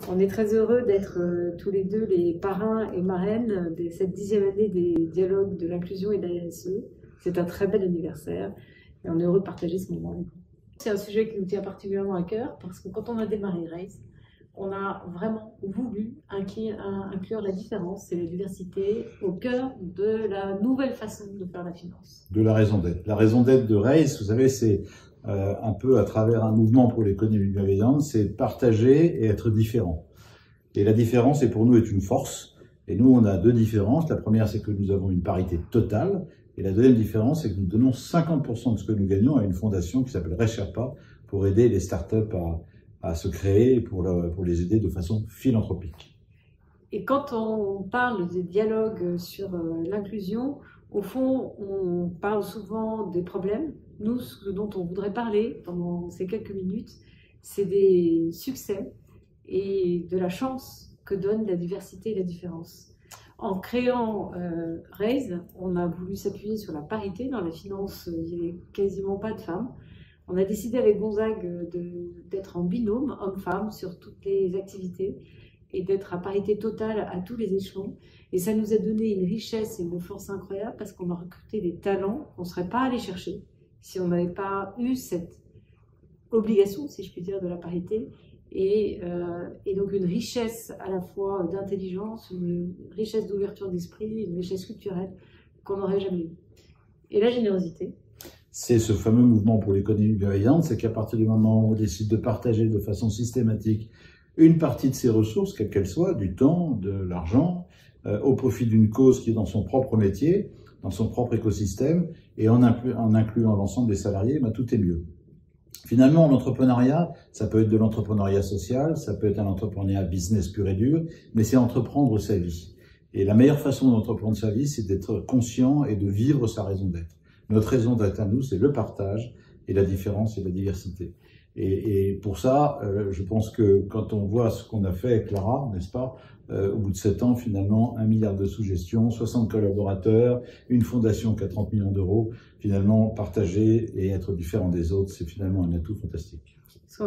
On est très heureux d'être tous les deux les parrains et marraines de cette 10e année des dialogues de l'inclusion et de la RSE. C'est un très bel anniversaire et on est heureux de partager ce moment. C'est un sujet qui nous tient particulièrement à cœur parce que quand on a démarré RAISE, on a vraiment voulu inclure la différence et la diversité au cœur de la nouvelle façon de faire la finance. De la raison d'être. La raison d'être de RAISE, vous savez, c'est un peu à travers un mouvement pour l'économie bienveillante, c'est partager et être différent. Et la différence, pour nous, est une force. Et nous, on a deux différences. La première, c'est que nous avons une parité totale. Et la deuxième différence, c'est que nous donnons 50% de ce que nous gagnons à une fondation qui s'appelle Resherpa pour aider les startups à se créer et pour les aider de façon philanthropique. Et quand on parle des dialogues sur l'inclusion, au fond, on parle souvent des problèmes. Nous, ce dont on voudrait parler pendant ces quelques minutes, c'est des succès et de la chance que donne la diversité et la différence. En créant RAISE, on a voulu s'appuyer sur la parité dans la finance. Il n'y avait quasiment pas de femmes. On a décidé avec Gonzague d'être en binôme, homme-femme, sur toutes les activités et d'être à parité totale à tous les échelons. Et ça nous a donné une richesse et une force incroyable parce qu'on a recruté des talents qu'on ne serait pas allé chercher si on n'avait pas eu cette obligation, si je puis dire, de la parité. Et donc une richesse à la fois d'intelligence, une richesse d'ouverture d'esprit, une richesse culturelle qu'on n'aurait jamais eue. Et la générosité. C'est ce fameux mouvement pour l'économie bienveillante, c'est qu'à partir du moment où on décide de partager de façon systématique une partie de ses ressources, quelle qu'elle soit, du temps, de l'argent, au profit d'une cause qui est dans son propre métier, dans son propre écosystème, et en incluant l'ensemble des salariés, tout est mieux. Finalement, l'entrepreneuriat, ça peut être de l'entrepreneuriat social, ça peut être un entrepreneuriat business pur et dur, mais c'est entreprendre sa vie. Et la meilleure façon d'entreprendre sa vie, c'est d'être conscient et de vivre sa raison d'être. Notre raison d'être à nous, c'est le partage et la différence et la diversité. Et pour ça, je pense que quand on voit ce qu'on a fait avec Clara, n'est-ce pas, au bout de 7 ans, finalement, 1 milliard de sous-gestion, 60 collaborateurs, une fondation qui a 30 millions d'euros, finalement, partager et être différent des autres, c'est finalement un atout fantastique. Ce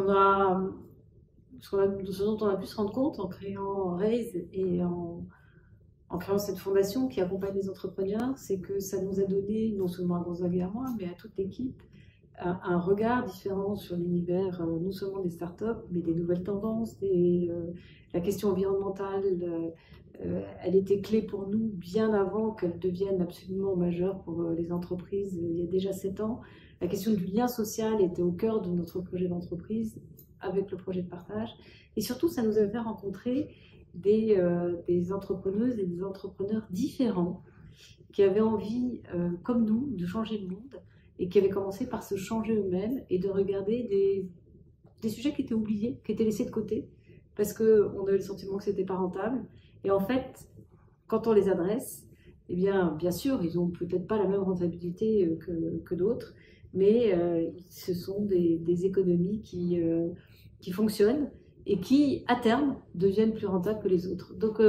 dont on a pu se rendre compte en créant RAISE et en créant cette fondation qui accompagne les entrepreneurs, c'est que ça nous a donné, non seulement à Gonzague et à moi, mais à toute l'équipe, un regard différent sur l'univers, non seulement des startups, mais des nouvelles tendances, la question environnementale, elle était clé pour nous bien avant qu'elle devienne absolument majeure pour les entreprises il y a déjà 7 ans. La question du lien social était au cœur de notre projet d'entreprise avec le projet de partage. Et surtout, ça nous a fait rencontrer des entrepreneuses et des entrepreneurs différents qui avaient envie, comme nous, de changer le monde et qui avaient commencé par se changer eux-mêmes et de regarder des sujets qui étaient oubliés, qui étaient laissés de côté parce qu'on avait le sentiment que c'était pas rentable. Et en fait, quand on les adresse, eh bien sûr, ils n'ont peut-être pas la même rentabilité que d'autres, mais ce sont des économies qui fonctionnent et qui, à terme, deviennent plus rentables que les autres. Donc,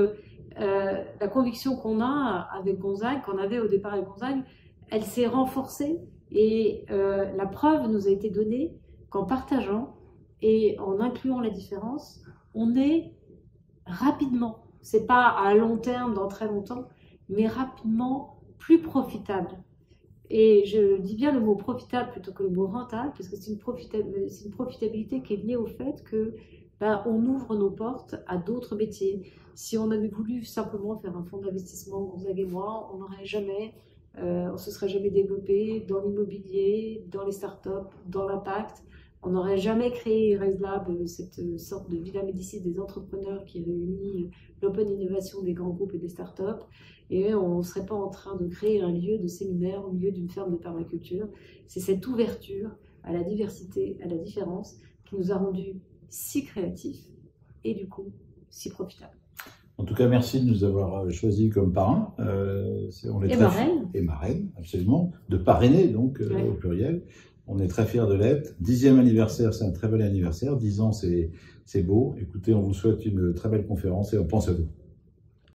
la conviction qu'on a avec Gonzague, qu'on avait au départ avec Gonzague, elle s'est renforcée et la preuve nous a été donnée qu'en partageant et en incluant la différence, on est rapidement, c'est pas à long terme, dans très longtemps, mais rapidement plus profitable. Et je dis bien le mot profitable plutôt que le mot rentable, parce que c'est une profitabilité qui est liée au fait que on ouvre nos portes à d'autres métiers. Si on avait voulu simplement faire un fonds d'investissement, Gonzague et moi, on se serait jamais développé dans l'immobilier, dans les startups, dans l'impact. On n'aurait jamais créé RAISE Lab, cette sorte de Villa Médicis des entrepreneurs qui réunit l'open innovation des grands groupes et des startups. Et on ne serait pas en train de créer un lieu de séminaire au milieu d'une ferme de permaculture. C'est cette ouverture à la diversité, à la différence, qui nous a rendus si créatifs et du coup si profitables. En tout cas, merci de nous avoir choisis comme parrains. Et marraines. Et marraines, absolument. De parrainer, donc, au pluriel. On est très fiers de l'être. 10e anniversaire, c'est un très bel anniversaire. 10 ans, c'est beau. Écoutez, on vous souhaite une très belle conférence et on pense à vous.